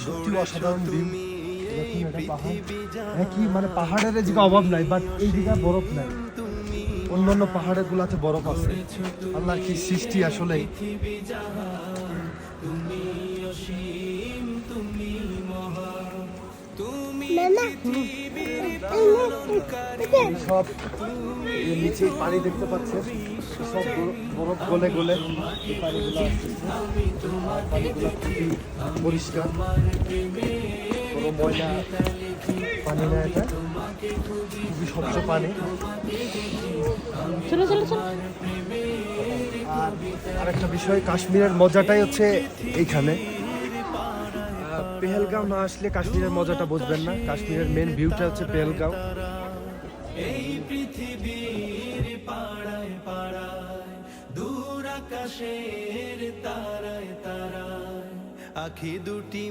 সত্যি অসাধারণ ভিউ। দেখুন এটা পাহাড়, একই মানে পাহাড়ের এদিকে অভাব নাই, বাট এই দিকে বরফ নাই। অন্যান্য পাহাড়ের গুলাতে বরফ আছে। আল্লাহ কি সৃষ্টি আসলে। সব নিচে পানি দেখতে পাচ্ছেন, সব বরফ গলে গলে এই পানিগুলো আসতেছে। আর পানিগুলো খুবই পরিষ্কার, কোনো ময়লা পানি না, এটা খুবই স্বচ্ছ পানি। আর আরেকটা বিষয়, কাশ্মীরের মজাটাই হচ্ছে এইখানে। পেহেলগাঁও না আসলে কাশ্মীরের মজাটা বুঝবেন না। কাশ্মীরের মেন ভিউটা হচ্ছে পেহেলগাঁও। এই পৃথিবীর পাড়ায় পাড়ায় দূর আকাশের তারায় তারায় আখি দুটি